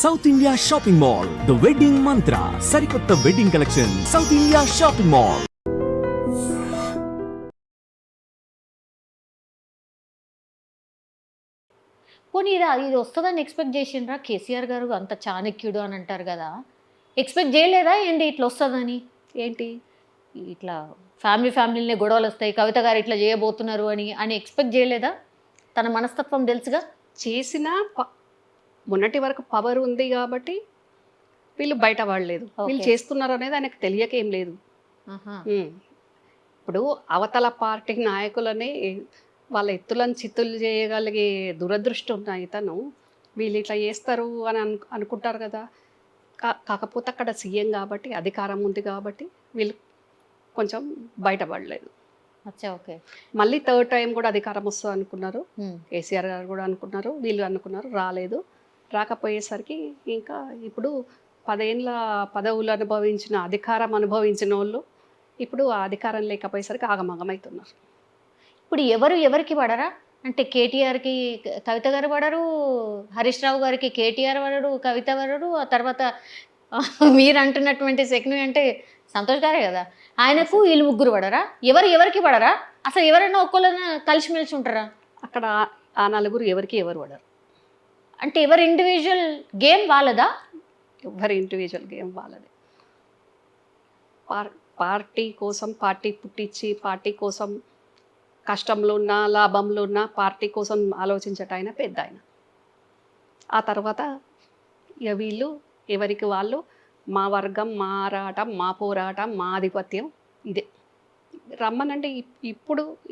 South India shopping mall the wedding మంత్ర సరికొత్త wedding collection south India shopping mall. పోనీ ఇది వస్తుందని ఎక్స్పెక్ట్ చేసిండ్రా? కేసీఆర్ గారు అంత చాణక్యుడు అని అంటారు కదా, ఎక్స్పెక్ట్ చేయలేదా ఏంటి ఇట్లా వస్తుందని? ఏంటి ఇట్లా ఫ్యామిలీనే గొడవలు వస్తాయి, కవిత గారు ఇట్లా చేయబోతున్నారు అని అని ఎక్స్పెక్ట్ చేయలేదా? తన మనస్తత్వం తెలుసుగా. చేసిన మొన్నటి వరకు పవర్ ఉంది కాబట్టి వీళ్ళు బయట పడలేదు. వీళ్ళు చేస్తున్నారు అనేది ఆయనకు తెలియకేం లేదు. ఇప్పుడు అవతల పార్టీ నాయకులని వాళ్ళ ఎత్తులను చిత్తులు చేయగలిగే దురదృష్టం ఉన్న ఇతను వీళ్ళు ఇట్లా చేస్తారు అని అనుకుంటారు కదా. కాకపోతే అక్కడ సీఎం కాబట్టి అధికారం ఉంది కాబట్టి వీళ్ళు కొంచెం బయటపడలేదు. ఓకే. మళ్ళీ థర్డ్ టైం కూడా అధికారం వస్తుంది అనుకున్నారు. కేసీఆర్ గారు కూడా అనుకున్నారు, వీళ్ళు అనుకున్నారు, రాలేదు. రాకపోయేసరికి ఇంకా ఇప్పుడు 10 ఏళ్ళ పదవులు అనుభవించిన అధికారం అనుభవించిన వాళ్ళు ఇప్పుడు ఆ అధికారం లేకపోయేసరికి ఆగమగమవుతున్నారు. ఇప్పుడు ఎవరికి పడరా అంటే కేటీఆర్కి కవిత గారు పడరు, హరీష్ రావు గారికి కేటీఆర్ పడరు, కవిత పడరు, ఆ తర్వాత మీరు అంటున్నటువంటి శకుని అంటే సంతోష్ గారే కదా, ఆయనకు వీళ్ళు ముగ్గురు పడరా? ఎవరికి పడరా? అసలు ఎవరైనా ఒక్కళ్ళైనా కలిసిమెలిసి ఉంటారా అక్కడ? ఆ నలుగురు ఎవరు పడరు. అంటే ఎవరి ఇండివిజువల్ గేమ్ వాళ్ళదా? ఎవరి ఇండివిజువల్ గేమ్ వాళ్ళది. పార్టీ కోసం పార్టీ పుట్టించి పార్టీ కోసం కష్టంలో ఉన్నా లాభంలో ఉన్నా పార్టీ కోసం ఆలోచించట ఆయన పెద్ద ఆయన. ఆ తర్వాత ఇక వీళ్ళు ఎవరికి వాళ్ళు మా వర్గం, మా ఆరాటం, మా పోరాటం, మా ఆధిపత్యం ఇదే. రమ్మనంటే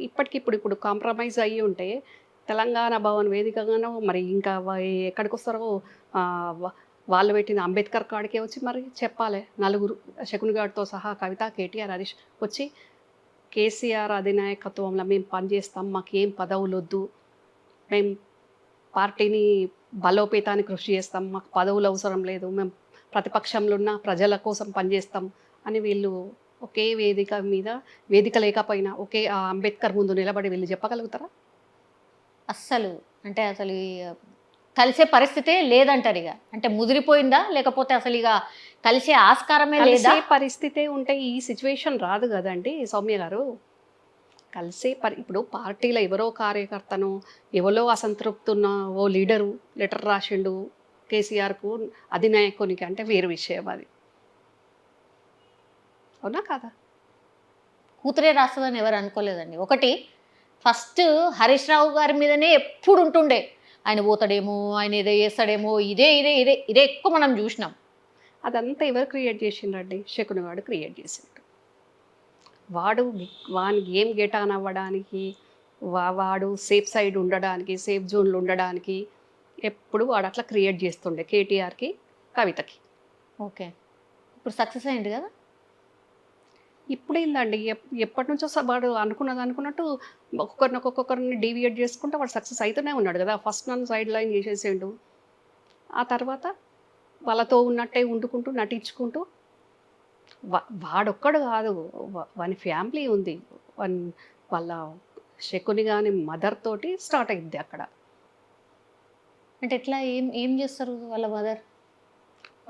ఇప్పటికిప్పుడు కాంప్రమైజ్ అయ్యి ఉంటే తెలంగాణ భవన్ వేదికగానో మరి ఇంకా ఎక్కడికి వస్తారో వాళ్ళు పెట్టిన అంబేద్కర్ కాడికే వచ్చి మరి చెప్పాలి. నలుగురు శకున్ గారితో సహా కవిత, కేటీఆర్, హరీష్ వచ్చి కేసీఆర్ అధినాయకత్వంలో మేము పనిచేస్తాం, మాకేం పదవులు వద్దు, మేము పార్టీని బలోపేతానికి కృషి చేస్తాం, మాకు పదవులు అవసరం లేదు, మేము ప్రతిపక్షంలో ఉన్న ప్రజల కోసం పనిచేస్తాం అని వీళ్ళు ఒకే వేదిక లేకపోయినా ఒకే అంబేద్కర్ ముందు నిలబడి వీళ్ళు చెప్పగలుగుతారా? అస్సలు కలిసే పరిస్థితే లేదంటారు. ఇక అంటే ముదిరిపోయిందా, లేకపోతే అసలు ఇక కలిసే ఆస్కారమే లేదా? పరిస్థితే ఉంటే ఈ సిచ్యువేషన్ రాదు కదండి సౌమ్య గారు. ఇప్పుడు పార్టీలో ఎవరో కార్యకర్తను ఎవరో అసంతృప్తున్న ఓ లీడరు లెటర్ రాసిండు కేసీఆర్కు అధినాయకునికి అంటే వేరు విషయం అది. అవునా కాదా? కూతురే రాస్తుందని ఎవరు అనుకోలేదండి. ఒకటి ఫస్ట్ హరీష్ రావు గారి మీదనే ఎప్పుడు ఉంటుండే, ఆయన పోతాడేమో, ఆయన ఏదో చేస్తాడేమో, ఇదే ఎక్కువ మనం చూసినాం. అదంతా ఎవరు క్రియేట్ చేసిండ్రండి? శకున్ వాడు క్రియేట్ చేసిండు. వాని గేమ్ గెట్ ఆన్ అవ్వడానికి, వాడు సేఫ్ సైడ్ ఉండడానికి, సేఫ్ జోన్లో ఉండడానికి ఎప్పుడు వాడు అట్లా క్రియేట్ చేస్తుండే కేటీఆర్కి, కవితకి. ఓకే, ఇప్పుడు సక్సెస్ అయ్యింది కదా. ఇప్పుడు ఏందండి, ఎప్పటి నుంచో వాడు అనుకున్నట్టు ఒక్కొక్కరిని డీవియేట్ చేసుకుంటూ వాడు సక్సెస్ అవుతూనే ఉన్నాడు కదా. ఫస్ట్ నన్ను సైడ్ లైన్ చేసేసిండు, ఆ తర్వాత వాళ్ళతో ఉన్నట్టే వండుకుంటూ నటించుకుంటూ వాడొక్కడు కాదు, వాని ఫ్యామిలీ ఉంది, వాళ్ళ శకుని కానీ మదర్ తోటి స్టార్ట్ అయింది అక్కడ. అంటే ఎట్లా ఏం చేస్తారు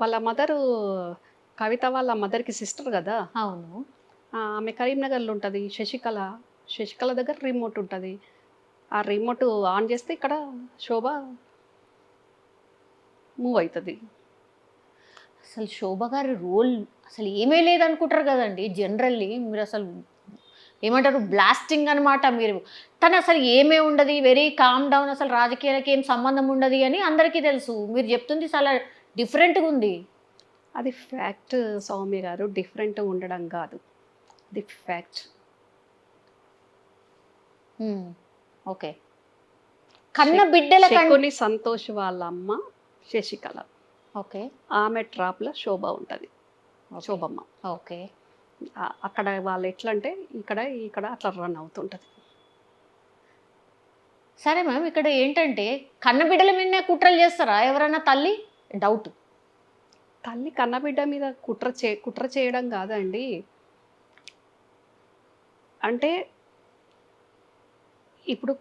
వాళ్ళ మదరు కవిత వాళ్ళ మదర్కి సిస్టర్ కదా. అవును. ఆమె కరీంనగర్లో ఉంటుంది. శశికళ దగ్గర రిమోట్ ఉంటుంది. ఆ రిమోట్ ఆన్ చేస్తే ఇక్కడ శోభ మూవ్ అవుతుంది. అసలు శోభ గారి రోల్ అసలు ఏమీ లేదనుకుంటారు కదండి జనరల్లీ. మీరు అసలు ఏమంటారు, బ్లాస్టింగ్ అనమాట. మీరు తను అసలు ఏమే ఉండదు, వెరీ కామ్ డౌన్, అసలు రాజకీయాలకి ఏం సంబంధం ఉండదు అని అందరికీ తెలుసు. మీరు చెప్తుంది చాలా డిఫరెంట్గా ఉంది. అది ఫ్యాక్ట్ సౌమ్య గారు, డిఫరెంట్ ఉండడం కాదు, అది ఫ్యాక్ట్. ఓకే. కన్న బిడ్డల కొన్ని సంతోష్ వాళ్ళ అమ్మ శశికళ. ఓకే. ఆమె ట్రాప్లో శోభ ఉంటుంది, శోభమ్మ. ఓకే. అక్కడ వాళ్ళు ఎట్లా అంటే ఇక్కడ అట్లా రన్ అవుతుంటుంది. సరే మ్యామ్, ఇక్కడ ఏంటంటే కన్న బిడ్డల మీద కుట్రలు చేస్తారా ఎవరైనా? తల్లి డౌట్, తల్లి కన్నబిడ్డ మీద కుట్ర చేయడం కాదండి. అంటే ఇప్పుడు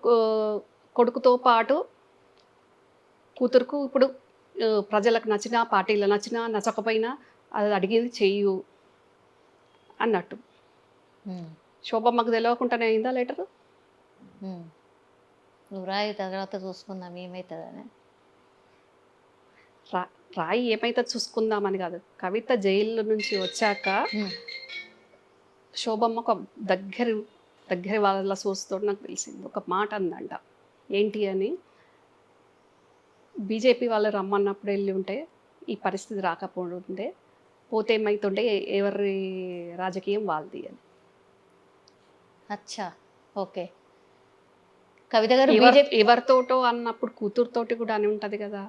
కొడుకుతో పాటు కూతురుకు ఇప్పుడు ప్రజలకు నచ్చినా పార్టీలు నచ్చినా నచ్చకపోయినా అది అడిగేది చెయ్యు అన్నట్టు. శోభమ్మకు తెలియకుండానే అయిందా లెటరు? నువ్వు రాయి తర్వాత చూసుకుందాం ఏమవుతుందని. రాయి ఏమైతుంది చూసుకుందామని కాదు, కవిత జైలు నుంచి వచ్చాక శోభమ్మ ఒక దగ్గర వాళ్ళ సోర్స్తో నాకు తెలిసింది, ఒక మాట అందంట. ఏంటి అని, బీజేపీ వాళ్ళు రమ్మన్నప్పుడు వెళ్ళి ఉంటే ఈ పరిస్థితి రాకపోతుండే, పోతే ఏమవుతుండే ఎవరి రాజకీయం వాళ్ళది అని. అచ్చా, ఓకే. కవిత గారు ఎవరితోటో అన్నప్పుడు కూతురుతోటి కూడా అని ఉంటుంది కదా,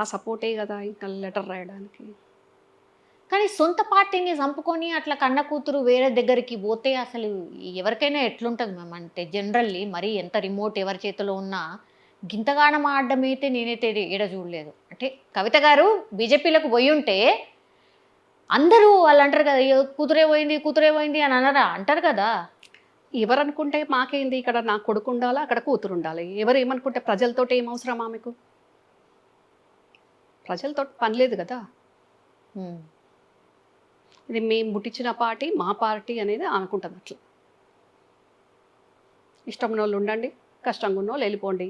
ఆ సపోర్టే కదా ఇంకా లెటర్ రాయడానికి. కానీ సొంత పార్టీని చంపుకొని అట్లా కన్న కూతురు వేరే దగ్గరికి పోతే అసలు ఎవరికైనా ఎట్లుంటుంది మ్యామ్? అంటే జనరల్లీ మరి ఎంత రిమోట్ ఎవరి చేతిలో ఉన్నా గింతగానం ఆడడం అయితే నేనైతే ఏడ చూడలేదు. అంటే కవిత గారు బీజేపీలకు పోయి ఉంటే అందరూ వాళ్ళు అంటారు కదా, కూతురే పోయింది అని అనరా? అంటారు కదా. ఎవరు అనుకుంటే మాకేంది, ఇక్కడ నా కొడుకు ఉండాలా, అక్కడ కూతురు ఉండాలి. ఎవరు ఏమనుకుంటే ప్రజలతో ఏం అవసరం ఆమెకు? ప్రజలతో పని లేదు కదా. ఇది మేము పుట్టించిన పార్టీ, మా పార్టీ అనేది అనుకుంటుంది. అట్లా ఇష్టం ఉన్న వాళ్ళు ఉండండి, కష్టంగా ఉన్న వాళ్ళు వెళ్ళిపోండి,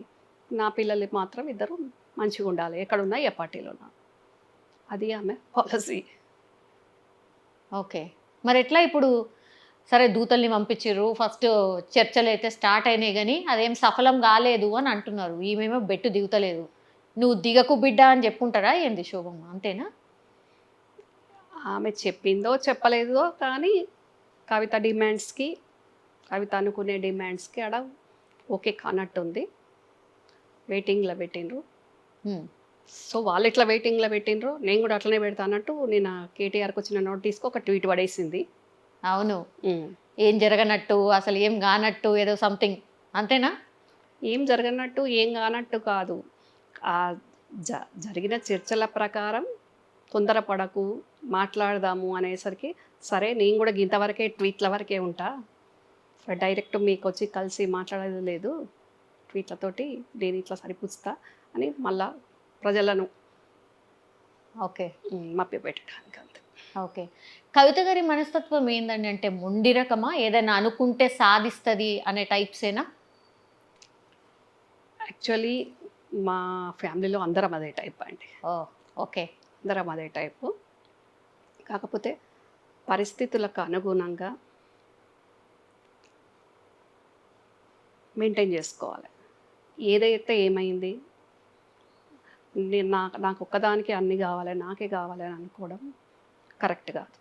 నా పిల్లలు మాత్రం ఇద్దరు మంచిగా ఉండాలి, ఎక్కడున్నా ఏ పార్టీలో ఉన్నా. అది ఆమె పాలసీ. ఓకే, మరి ఎట్లా ఇప్పుడు? సరే దూతల్ని పంపించారు, ఫస్ట్ చర్చలు అయితే స్టార్ట్ అయినాయి, కానీ అదేం సఫలం కాలేదు అని అంటున్నారు. ఈమెమో బెట్టు దిగుతలేదు. నువ్వు దిగకు బిడ్డ అని చెప్పుంటారా ఏంది శోభమ్మ? అంతేనా? ఆమె చెప్పిందో చెప్పలేదో కానీ కవిత డిమాండ్స్కి, కవిత అనుకునే డిమాండ్స్కి ఆడ ఓకే కానట్టుంది. వెయిటింగ్లో పెట్టిండ్రు. సో వాళ్ళు ఎట్లా వెయిటింగ్లో పెట్టిండ్రు, నేను కూడా అట్లనే పెడతానట్టు నేను కేటీఆర్కి వచ్చిన నోటీస్కి ఒక ట్వీట్ పడేసింది. అవును, ఏం జరగనట్టు, అసలు ఏం కానట్టు, ఏదో సంథింగ్. అంతేనా? ఏం జరగనట్టు ఏం కానట్టు కాదు, జరిగిన చర్చల ప్రకారం తొందరపడకు, మాట్లాడదాము అనేసరికి సరే నేను కూడా ఇంతవరకే ట్వీట్ల వరకే ఉంటా, డైరెక్ట్ మీకు వచ్చి కలిసి మాట్లాడేది లేదు, ట్వీట్లతోటి నేను ఇట్లా సరిపుచ్చుతా అని మళ్ళా ప్రజలను ఓకే మభ్యపెట్టడానికి. అంతే. ఓకే, కవిత గారి మనస్తత్వం ఏందండి? అంటే మొండి రకమా, ఏదైనా అనుకుంటే సాధిస్తుంది అనే టైప్సేనా? యాక్చువల్లీ మా ఫ్యామిలీలో అందరం అదే టైప్ అండి. ఓకే, అందరం అదే టైపు. కాకపోతే పరిస్థితులకు అనుగుణంగా మెయింటైన్ చేసుకోవాలి. ఏదైతే ఏమైంది, నేను నాకు ఒక్కదానికి అన్నీ కావాలి, నాకే కావాలి అని అనుకోవడం కరెక్ట్ కాదు.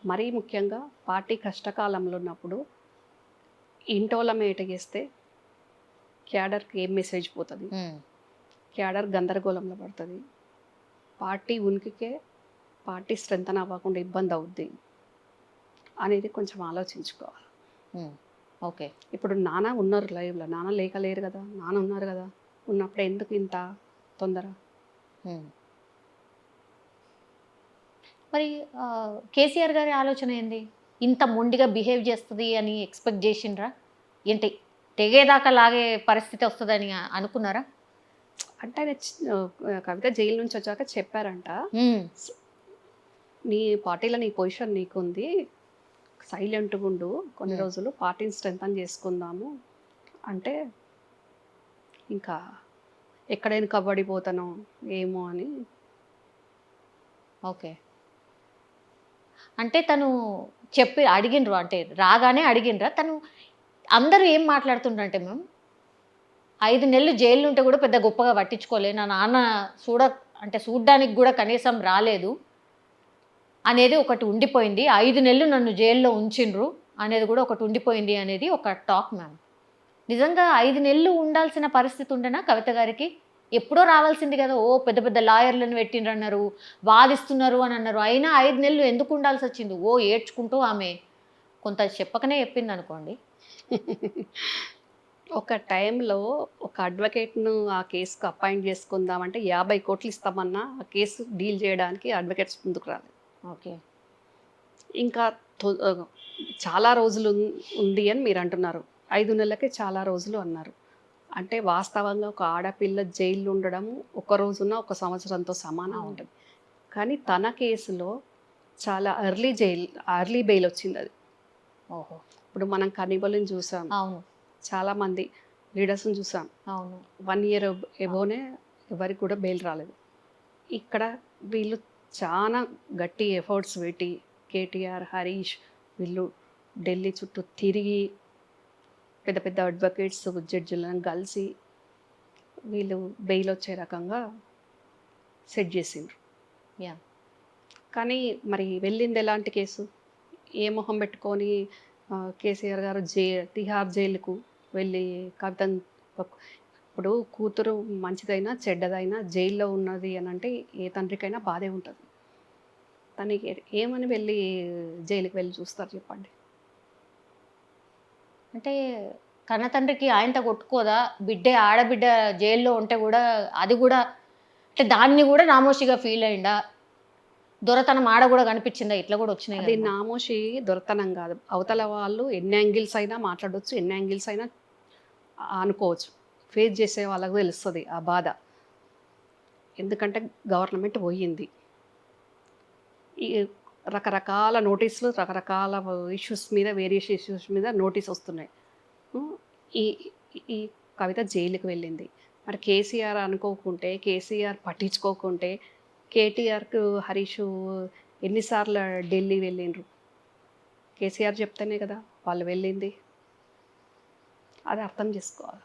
మరీ ముఖ్యంగా పార్టీ కష్టకాలంలో ఉన్నప్పుడు ఇంటోళ్ళ మేట చేస్తే క్యాడర్కి ఏం మెసేజ్ పోతుంది, క్యాడర్ గందరగోళంలో పడుతుంది, పార్టీ ఉనికికే, పార్టీ స్ట్రెంత్ అవ్వకుండా ఇబ్బంది అవుద్ది అనేది కొంచెం ఆలోచించుకోవాలి. ఓకే, ఇప్పుడు నాన్న ఉన్నారు లైవ్లో, నాన్న లేరు కదా, నాన్న ఉన్నారు కదా, ఉన్నప్పుడు ఎందుకు ఇంత తొందర? మరి కేసీఆర్ గారి ఆలోచన ఏంది? ఇంత మొండిగా బిహేవ్ చేస్తుంది అని ఎక్స్పెక్ట్ చేసిండ్రా ఏంటి? తెగేదాకా లాగే పరిస్థితి వస్తుందని అనుకున్నారా? అంటే ఆయన కవిత జైలు నుంచి వచ్చాక చెప్పారంట, నీ పార్టీలో నీ పొజిషన్ నీకుంది, సైలెంట్గా ఉండు కొన్ని రోజులు, పార్టీని స్ట్రెంథన్ చేసుకుందాము అంటే ఇంకా ఎక్కడైనా కబడిపోతానో ఏమో అని. ఓకే, అంటే తను చెప్పి అడిగినరు, అంటే రాగానే అడిగినరా? తను అందరూ ఏం మాట్లాడుతుండ్రంటే మేము 5 నెలలు జైలు ఉంటే కూడా పెద్ద గొప్పగా పట్టించుకోలే, నా నాన్న చూడ్డానికి కూడా కనీసం రాలేదు అనేది ఒకటి ఉండిపోయింది, 5 నెలలు నన్ను జైల్లో ఉంచిండ్రు అనేది కూడా ఒకటి ఉండిపోయింది అనేది ఒక టాక్ మ్యామ్. నిజంగా 5 నెలలు ఉండాల్సిన పరిస్థితి ఉండేనా కవిత గారికి? ఎప్పుడో రావాల్సింది కదా. ఓ పెద్ద పెద్ద లాయర్లను పెట్టిండ్రు అన్నారు, వాదిస్తున్నారు అని అన్నారు, అయినా 5 నెలలు ఎందుకు ఉండాల్సి వచ్చింది? ఓ ఏడ్చుకుంటూ ఆమె కొంత చెప్పకనే చెప్పింది అనుకోండి. ఒక టైంలో ఒక అడ్వకేట్ను ఆ కేసుకు అపాయింట్ చేసుకుందామంటే 50 కోట్లు ఇస్తామన్నా ఆ కేసు డీల్ చేయడానికి అడ్వకేట్స్ ముందుకు రాలేదు. ఓకే, ఇంకా చాలా రోజులు ఉంది అని మీరు అంటున్నారు, 5 నెలలకే చాలా రోజులు అన్నారు. అంటే వాస్తవంగా ఒక ఆడపిల్ల జైల్లో ఉండడం ఒక రోజున ఒక సంవత్సరంతో సమానం ఉంటుంది. కానీ తన కేసులో చాలా ఎర్లీ బెయిల్ వచ్చింది అది. ఓహో. ఇప్పుడు మనం కనిబల్ని చూసాం, అవును. చాలామంది లీడర్స్ని చూసాం, అవును. 1 ఇయర్ ఎబోనే ఎవరికి కూడా బెయిల్ రాలేదు. ఇక్కడ వీళ్ళు చాలా గట్టి ఎఫర్ట్స్ పెట్టి కేటీఆర్, హరీష్ వీళ్ళు ఢిల్లీ చుట్టూ తిరిగి పెద్ద పెద్ద అడ్వకేట్స్ జడ్జిలను కలిసి వీళ్ళు బెయిల్ వచ్చే రకంగా సెట్ చేసిండ్రు. యా. కానీ మరి వెళ్ళింది ఎలాంటి కేసు? ఏ మొహం పెట్టుకొని కేసీఆర్ గారు తిహార్ జైలుకు వెళ్ళి కవితను ఇప్పుడు కూతురు మంచిదైనా చెడ్డదైనా జైల్లో ఉన్నది అని అంటే ఏ తండ్రికైనా బాధే ఉంటుంది. తనకి ఏమని వెళ్ళి జైలుకి వెళ్ళి చూస్తారు చెప్పండి? అంటే కన్న తండ్రికి ఆయనతో కొట్టుకోదా? ఆడబిడ్డ జైల్లో ఉంటే కూడా అది కూడా అంటే దాన్ని కూడా నామోషిగా ఫీల్ అయిందా? దొరతనం ఆడ కూడా కనిపించిందా? ఇట్లా కూడా వచ్చినాయి అది కదా. నామోషి దొరతనం కాదు. అవతల వాళ్ళు ఎన్ని యాంగిల్స్ అయినా మాట్లాడవచ్చు, ఎన్ని యాంగిల్స్ అయినా అనుకోవచ్చు. ఫేస్ చేసే వాళ్ళకు తెలుస్తుంది ఆ బాధ. ఎందుకంటే గవర్నమెంట్ పోయింది, ఈ రకరకాల నోటీసులు, రకరకాల ఇష్యూస్ మీద, వేరియస్ ఇష్యూస్ మీద నోటీస్ వస్తున్నాయి. ఈ ఈ కవిత జైలుకి వెళ్ళింది. మరి కేసీఆర్ అనుకోకుంటే, కేసీఆర్ పట్టించుకోకుంటే, కేటీఆర్కు హరీష్ ఎన్నిసార్లు ఢిల్లీ వెళ్ళిండ్రు? కేసీఆర్ చెప్తేనే కదా వాళ్ళు వెళ్ళింది. అది అర్థం చేసుకోవాలి.